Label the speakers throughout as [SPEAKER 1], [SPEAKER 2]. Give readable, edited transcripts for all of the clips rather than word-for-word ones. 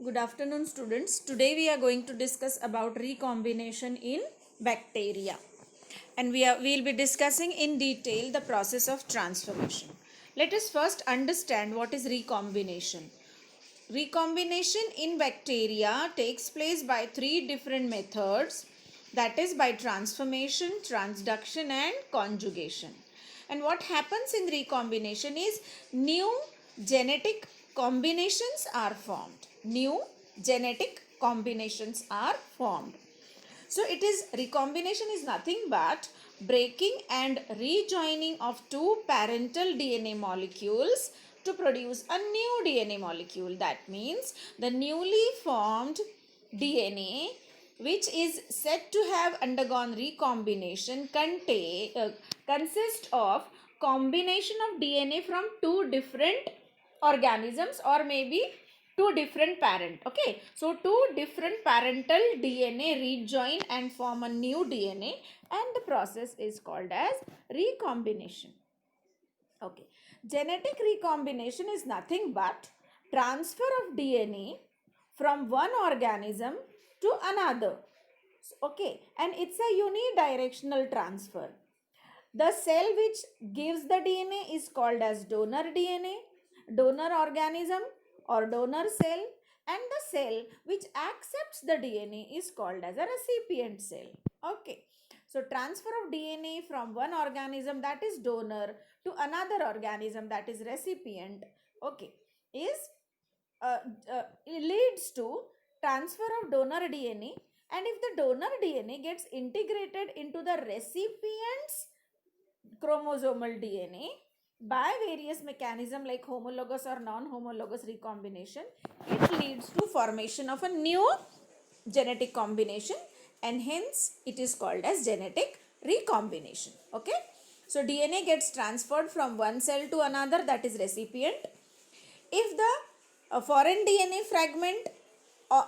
[SPEAKER 1] Good afternoon, students. Today we are going to discuss about recombination in bacteria, and we'll be discussing in detail the process of transformation. Let us first understand what is recombination. Recombination in bacteria takes place by three different methods, that is by transformation, transduction and conjugation. And what happens in recombination is new genetic combinations are formed. New genetic combinations are formed. So it is recombination is nothing but breaking and rejoining of two parental DNA molecules to produce a new DNA molecule. That means the newly formed DNA, which is said to have undergone recombination, consists of combination of DNA from two different organisms or maybe two different parent. Okay, so two different parental DNA rejoin and form a new DNA, and the process is called as recombination. Okay, genetic recombination is nothing but transfer of DNA from one organism to another. Okay, and it's a unidirectional transfer. The cell which gives the DNA is called as donor DNA, donor organism or donor cell, and the cell which accepts the DNA is called as a recipient cell. Okay. So transfer of DNA from one organism, that is donor, to another organism, that is recipient, okay, is it leads to transfer of donor DNA, and if the donor DNA gets integrated into the recipient's chromosomal DNA by various mechanism like homologous or non-homologous recombination, it leads to formation of a new genetic combination, and hence it is called as genetic recombination. Okay, so DNA gets transferred from one cell to another, that is recipient. If the foreign DNA fragment uh,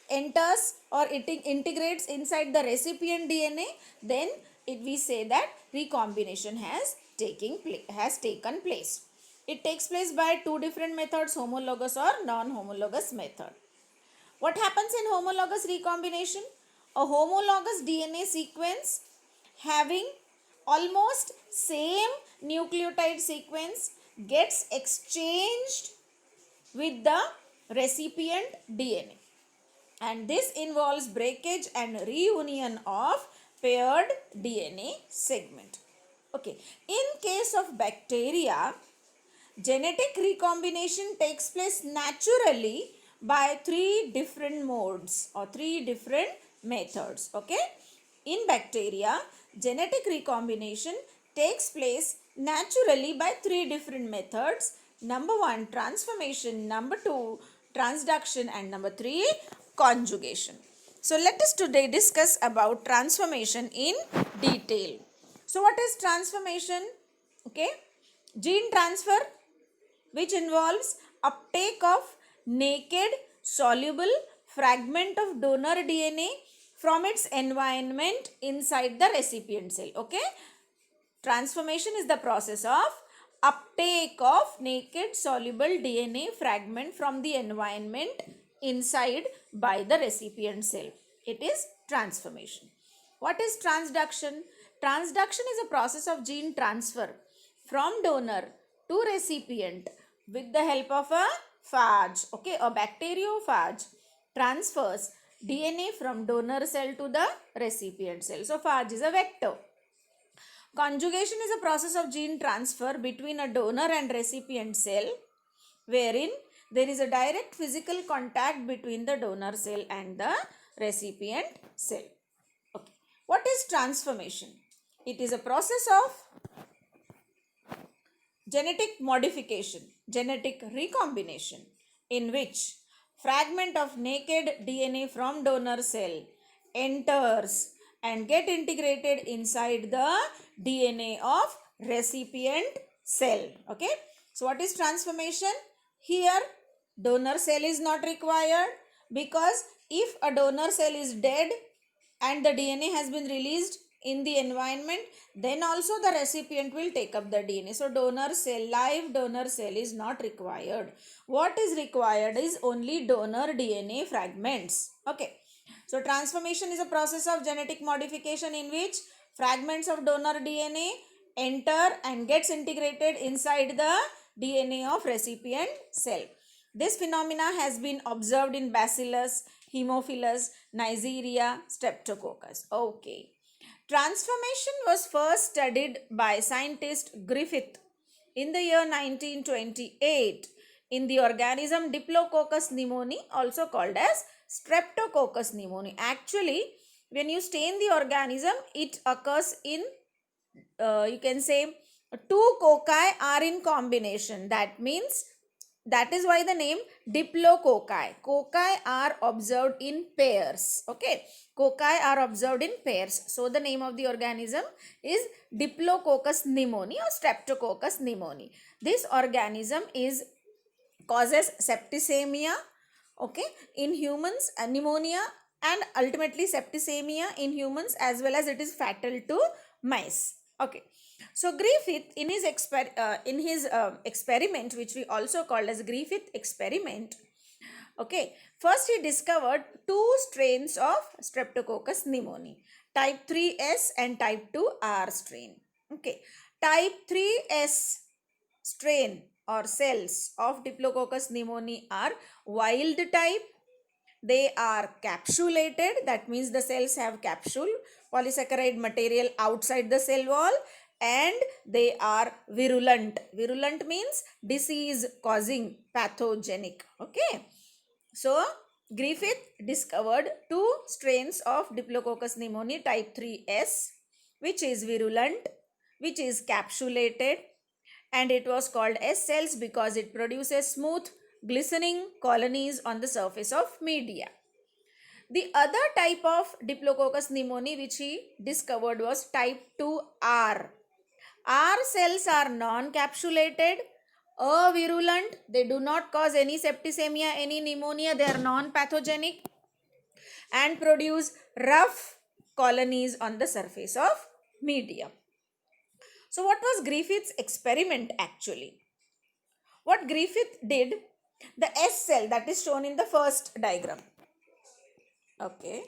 [SPEAKER 1] enters or it integrates inside the recipient DNA, then we say that recombination has taken place. It takes place by two different methods, homologous or non-homologous method. What happens in homologous recombination? A homologous DNA sequence having almost same nucleotide sequence gets exchanged with the recipient DNA, and this involves breakage and reunion of paired DNA segment. Okay, in case of bacteria, genetic recombination takes place naturally by three different modes or three different methods. Okay, in bacteria, genetic recombination takes place naturally by three different methods. Number one, transformation. Number two, transduction. And number three, conjugation. So let us today discuss about transformation in detail. So what is transformation? Okay, gene transfer, which involves uptake of naked soluble fragment of donor DNA from its environment inside the recipient cell. Okay, transformation is the process of uptake of naked soluble DNA fragment from the environment inside by the recipient cell. It is transformation. What is transduction? Transduction is a process of gene transfer from donor to recipient with the help of a phage. Okay, a bacteriophage transfers DNA from donor cell to the recipient cell. So phage is a vector. Conjugation is a process of gene transfer between a donor and recipient cell, wherein there is a direct physical contact between the donor cell and the recipient cell. Okay. What is transformation? It is a process of genetic modification, genetic recombination, in which fragment of naked DNA from donor cell enters and get integrated inside the DNA of recipient cell. Okay, so what is transformation? Here donor cell is not required, because if a donor cell is dead and the DNA has been released, in the environment, then also the recipient will take up the DNA. So donor cell, live donor cell is not required. What is required is only donor DNA fragments. Okay. So transformation is a process of genetic modification in which fragments of donor DNA enter and gets integrated inside the DNA of recipient cell. This phenomena has been observed in Bacillus, Haemophilus, Neisseria, Streptococcus. Okay. Transformation was first studied by scientist Griffith in the year 1928 in the organism Diplococcus pneumoniae, also called as Streptococcus pneumoniae. Actually, when you stain the organism, it occurs in, you can say, two cocci are in combination. That is why the name diplococci. Cocci are observed in pairs. Okay. Cocci are observed in pairs. So the name of the organism is Diplococcus pneumoniae or Streptococcus pneumoniae. This organism causes septicemia, okay, in humans, pneumonia, and ultimately septicemia in humans, as well as it is fatal to mice. Okay. So Griffith in his experiment, which we also called as Griffith experiment, okay, first he discovered two strains of Streptococcus pneumoniae, type 3S and type 2R strain. Okay, type 3S strain or cells of Diplococcus pneumoniae are wild type. They are capsulated, that means the cells have capsule, polysaccharide material outside the cell wall, and they are virulent. Virulent means disease causing, pathogenic. Okay. So Griffith discovered two strains of Diplococcus pneumoniae type 3S, which is virulent, which is capsulated, and it was called S cells because it produces smooth glistening colonies on the surface of media. The other type of Diplococcus pneumoniae which he discovered was type 2R. R cells are non-capsulated, virulent, they do not cause any septicemia, any pneumonia, they are non-pathogenic and produce rough colonies on the surface of medium. So what was Griffith's experiment actually? What Griffith did, the S cell that is shown in the first diagram. Okay.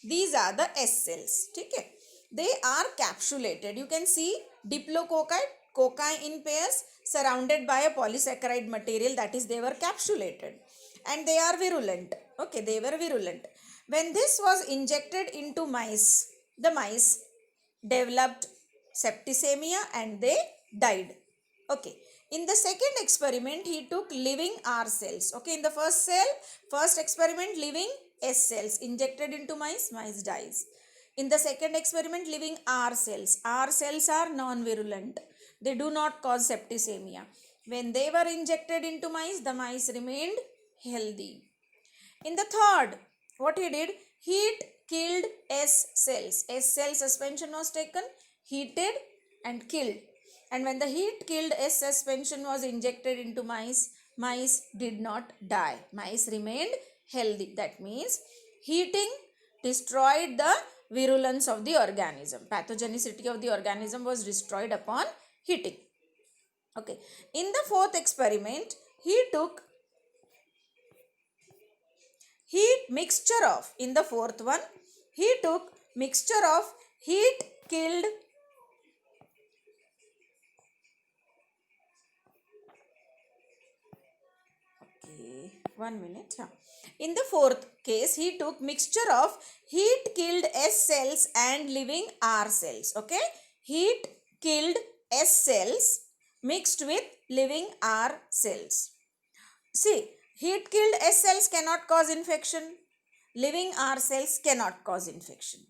[SPEAKER 1] These are the S cells. Okay. They are capsulated. You can see diplococci, cocci in pairs surrounded by a polysaccharide material, that is they were capsulated and they are virulent. Okay, they were virulent. When this was injected into mice, the mice developed septicemia and they died. Okay. In the second experiment, he took living R cells. Okay, in the first experiment, living S cells injected into mice, mice dies. In the second experiment, living R cells. R cells are non-virulent. They do not cause septicemia. When they were injected into mice, the mice remained healthy. In the third, what he did, heat killed S cells. S cell suspension was taken, heated and killed. And when the heat killed S suspension was injected into mice, mice did not die. Mice remained healthy. That means heating destroyed the virulence of the organism. Pathogenicity of the organism was destroyed upon heating. Okay. In the fourth experiment, he took mixture of, in the fourth one, he took mixture of heat killed In the fourth case, he took mixture of heat killed S cells and living R cells. Okay, heat killed S cells mixed with living R cells. See, heat killed S cells cannot cause infection. Living R cells cannot cause infection.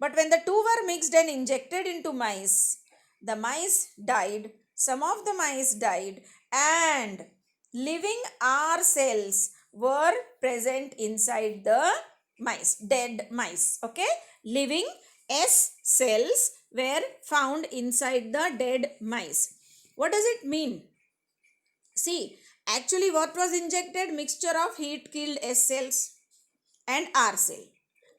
[SPEAKER 1] But when the two were mixed and injected into mice, the mice died. Some of the mice died and living R cells were present inside the mice, dead mice. Okay, living S cells were found inside the dead mice. What does it mean? See, actually what was injected? Mixture of heat killed S cells and R cell.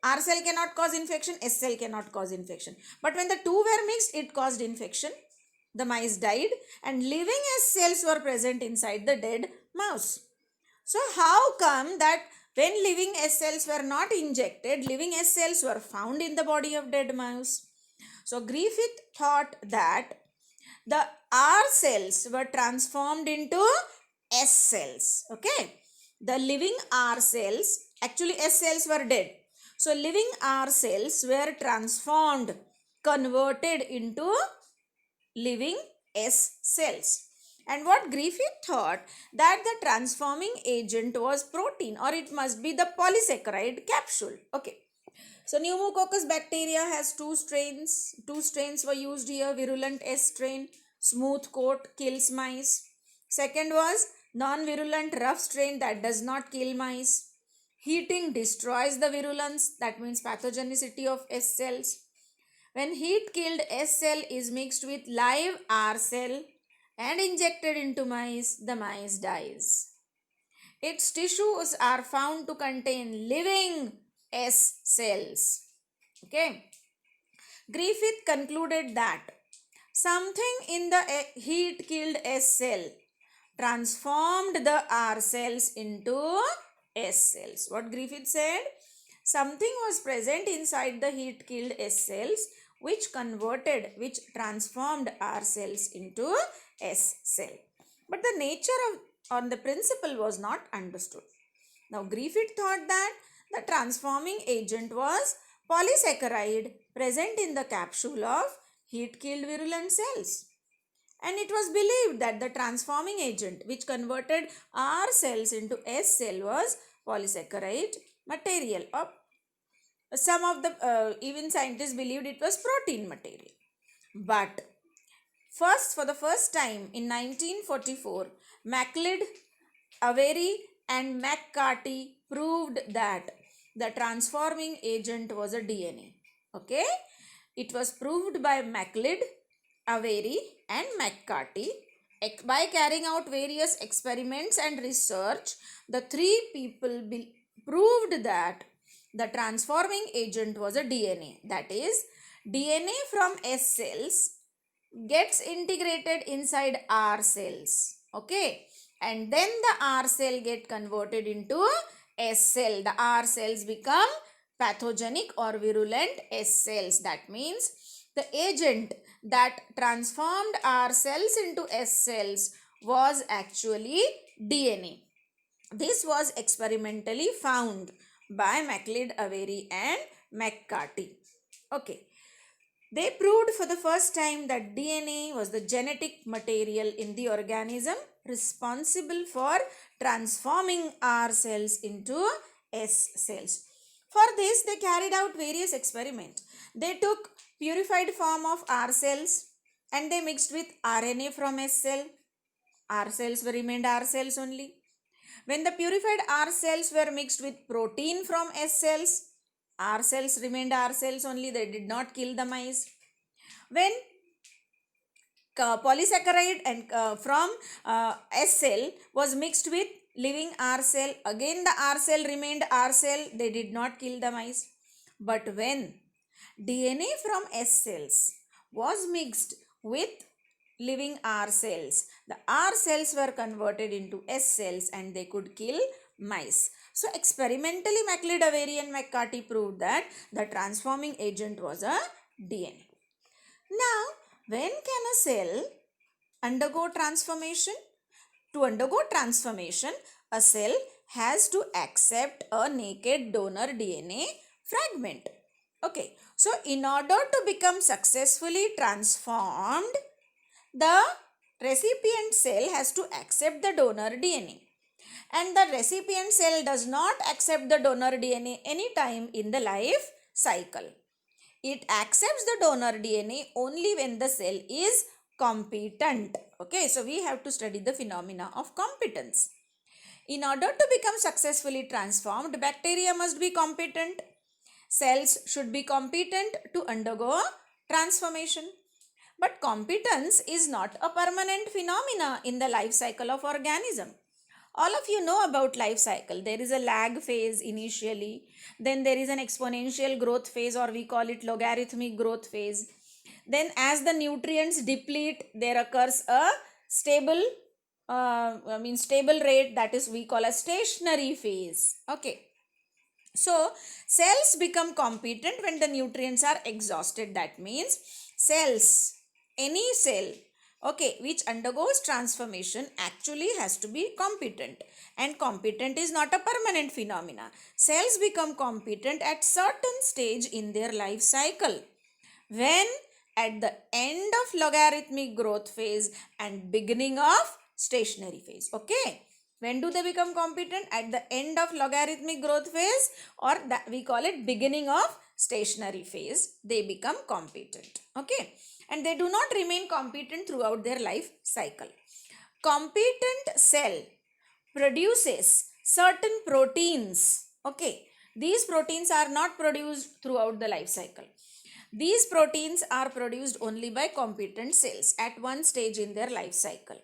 [SPEAKER 1] R cell cannot cause infection, S cell cannot cause infection. But when the two were mixed, it caused infection. The mice died and living S cells were present inside the dead mouse. So how come that when living S cells were not injected, living S cells were found in the body of dead mouse? So Griffith thought that the R cells were transformed into S cells. Okay. The living R cells, actually S cells were dead. So living R cells were transformed, converted into living S cells. And what Griffith thought, that the transforming agent was protein, or it must be the polysaccharide capsule. Okay. So pneumococcus bacteria has two strains. Two strains were used here. Virulent S strain, smooth coat, kills mice. Second was non-virulent rough strain that does not kill mice. Heating destroys the virulence, that means pathogenicity of S cells. When heat killed S cell is mixed with live R cell and injected into mice, the mice dies. Its tissues are found to contain living S cells. Okay. Griffith concluded that something in the heat killed S cell transformed the R cells into S cells. What Griffith said? Something was present inside the heat killed S cells which transformed R cells into S cell. But the nature of or the principle was not understood. Now Griffith thought that the transforming agent was polysaccharide present in the capsule of heat killed virulent cells. And it was believed that the transforming agent which converted R cells into S cell was polysaccharide material. Or some of the even scientists believed it was protein material. But for the first time in 1944, MacLeod, Avery and McCarty proved that the transforming agent was a DNA. Okay. It was proved by MacLeod, Avery and McCarty. By carrying out various experiments and research, the three people proved that the transforming agent was a DNA. That is, DNA from S cells gets integrated inside R cells. Okay. And then the R cell get converted into S cell. The R cells become pathogenic or virulent S cells. That means the agent that transformed R cells into S cells was actually DNA. This was experimentally found by MacLeod, Avery and McCarty. Okay. They proved for the first time that DNA was the genetic material in the organism responsible for transforming R cells into S cells. For this, they carried out various experiments. They took purified form of R cells and they mixed with RNA from S cell. R cells remained R cells only. When the purified R cells were mixed with protein from S cells, R cells remained R cells only. They did not kill the mice. When polysaccharide and from S cell was mixed with living R cell, again the R cell remained R cell. They did not kill the mice. But when DNA from S cells was mixed with living R cells, the R cells were converted into S cells and they could kill mice. So experimentally, MacLeod, Avery and McCarty proved that the transforming agent was a DNA. Now, when can a cell undergo transformation? To undergo transformation, a cell has to accept a naked donor DNA fragment. Okay, so in order to become successfully transformed, the recipient cell has to accept the donor DNA. And the recipient cell does not accept the donor DNA anytime in the life cycle. It accepts the donor DNA only when the cell is competent. Okay, so we have to study the phenomena of competence. In order to become successfully transformed, bacteria must be competent. Cells should be competent to undergo transformation. But competence is not a permanent phenomena in the life cycle of organism. All of you know about life cycle. There is a lag phase initially, then there is an exponential growth phase, or we call it logarithmic growth phase. Then as the nutrients deplete, there occurs a stable stable rate, that is we call a stationary phase. Okay. So cells become competent when the nutrients are exhausted. That means cells, any cell, okay, which undergoes transformation actually has to be competent, and competent is not a permanent phenomena. Cells become competent at certain stage in their life cycle, when at the end of logarithmic growth phase and beginning of stationary phase. Okay, when do they become competent? At the end of logarithmic growth phase, or that we call it beginning of stationary phase, they become competent. Okay, and they do not remain competent throughout their life cycle. Competent cell produces certain proteins. Okay, these proteins are not produced throughout the life cycle. These proteins are produced only by competent cells at one stage in their life cycle.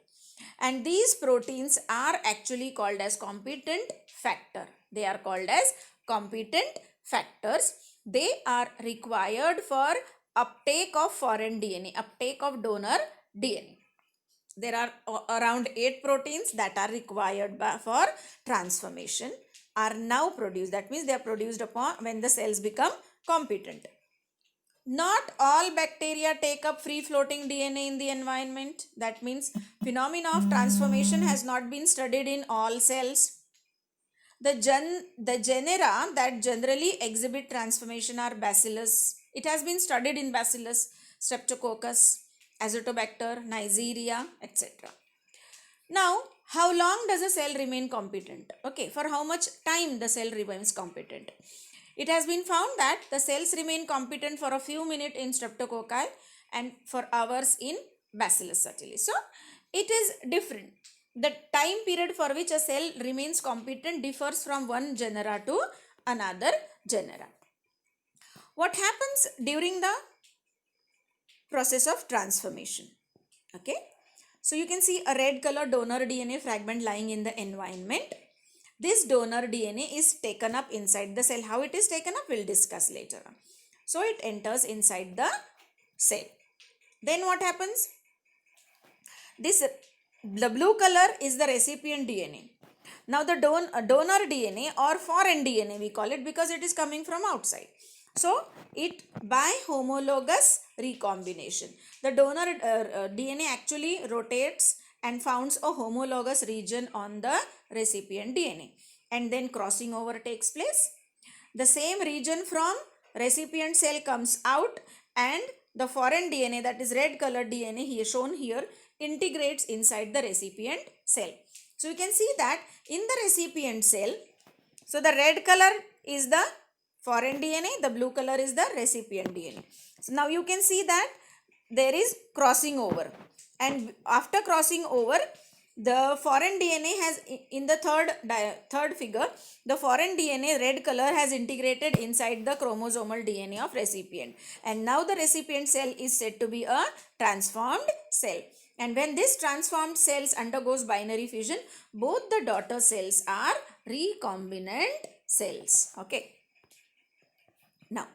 [SPEAKER 1] And these proteins are actually called as competent factor. They are called as competent factors. They are required for uptake of foreign DNA, uptake of donor DNA. There are around 8 proteins that are required for transformation are now produced. That means they are produced upon when the cells become competent. Not all bacteria take up free floating DNA in the environment. That means phenomena of transformation has not been studied in all cells. The genera that generally exhibit transformation are Bacillus. It has been studied in Bacillus, Streptococcus, Azotobacter, Neisseria, etc. Now, how long does a cell remain competent? Okay, for how much time the cell remains competent? It has been found that the cells remain competent for a few minutes in Streptococci and for hours in Bacillus subtilis. So, it is different. The time period for which a cell remains competent differs from one genera to another genera. What happens during the process of transformation? Okay. So, you can see a red color donor DNA fragment lying in the environment. This donor DNA is taken up inside the cell. How it is taken up, we'll discuss later on. So, it enters inside the cell. Then what happens? The blue color is the recipient DNA. Now, the donor DNA or foreign DNA we call it, because it is coming from outside. So, it by homologous recombination. The donor DNA actually rotates and founds a homologous region on the recipient DNA, and then crossing over takes place. The same region from recipient cell comes out, and the foreign DNA, that is red colored DNA here shown here, integrates inside the recipient cell. So you can see that in the recipient cell, so the red color is the foreign DNA, the blue color is the recipient DNA. So now you can see that there is crossing over, and after crossing over, the foreign DNA has, in the third figure, the foreign DNA red color has integrated inside the chromosomal DNA of recipient, and now the recipient cell is said to be a transformed cell. And when this transformed cells undergoes binary fission, both the daughter cells are recombinant cells. Okay. Now,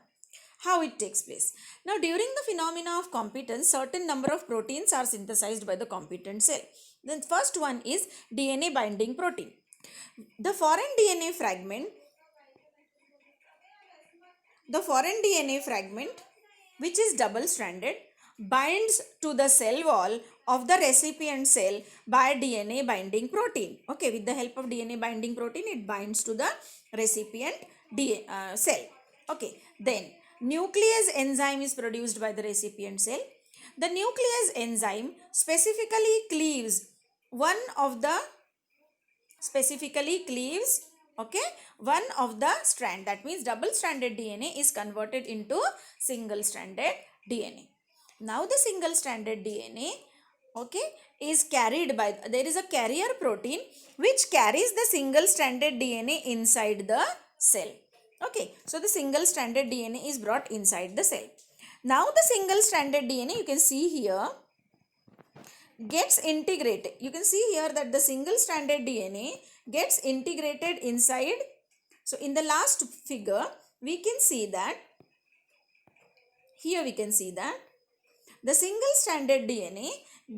[SPEAKER 1] how it takes place? Now, during the phenomena of competence, certain number of proteins are synthesized by the competent cell. The first one is DNA binding protein. The foreign DNA fragment, which is double stranded, binds to the cell wall of the recipient cell by DNA binding protein. Okay, with the help of DNA binding protein, it binds to the recipient cell. Okay, then nuclease enzyme is produced by the recipient cell. The nuclease enzyme specifically cleaves one of the strand. That means double stranded DNA is converted into single stranded DNA. Now the single stranded DNA, okay, is carried by, there is a carrier protein which carries the single stranded DNA inside the cell. Okay, so the single stranded DNA is brought inside the cell. Now the single stranded DNA, you can see here, gets integrated. You can see here that the single stranded DNA gets integrated inside. So in the last figure, we can see that, here we can see that the single stranded DNA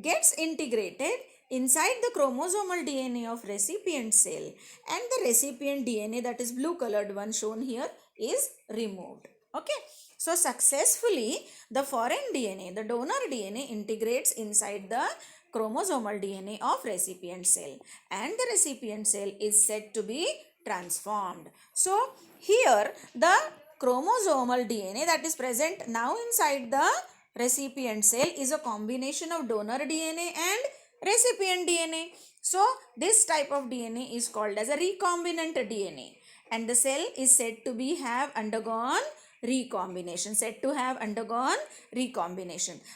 [SPEAKER 1] gets integrated inside the chromosomal DNA of recipient cell, and the recipient DNA, that is blue colored one shown here, is removed. Okay. So successfully the foreign DNA, the donor DNA, integrates inside the chromosomal DNA of recipient cell, and the recipient cell is said to be transformed. So here the chromosomal DNA that is present now inside the recipient cell is a combination of donor DNA and recipient DNA. So this type of DNA is called as a recombinant DNA, and the cell is said to be have undergone recombination,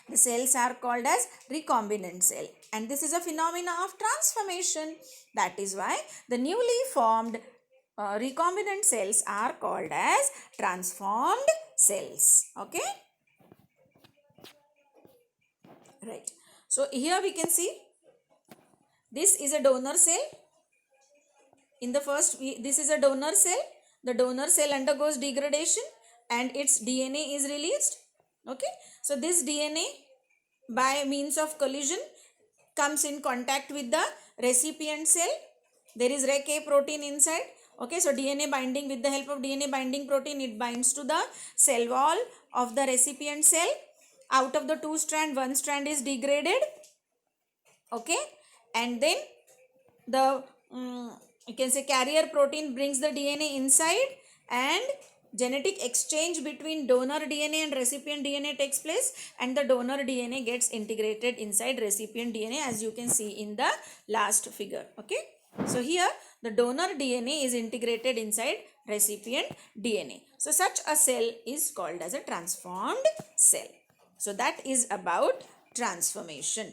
[SPEAKER 1] The cells are called as recombinant cell, and this is a phenomena of transformation. That is why the newly formed recombinant cells are called as transformed cells. Okay. Right. So here we can see this is a donor cell. In the first, this is a donor cell. The donor cell undergoes degradation and its DNA is released. Okay. So this DNA by means of collision comes in contact with the recipient cell. There is Rec A protein inside. Okay. So DNA binding, with the help of DNA binding protein, it binds to the cell wall of the recipient cell. Out of the two strand, one strand is degraded. Okay. And then the you can say carrier protein brings the DNA inside, and genetic exchange between donor DNA and recipient DNA takes place, and the donor DNA gets integrated inside recipient DNA, as you can see in the last figure. Okay. So here the donor DNA is integrated inside recipient DNA. So such a cell is called as a transformed cell. So that is about transformation.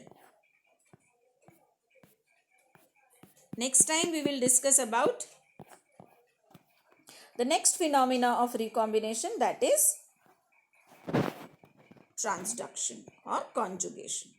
[SPEAKER 1] Next time we will discuss about the next phenomena of recombination, that is transduction or conjugation.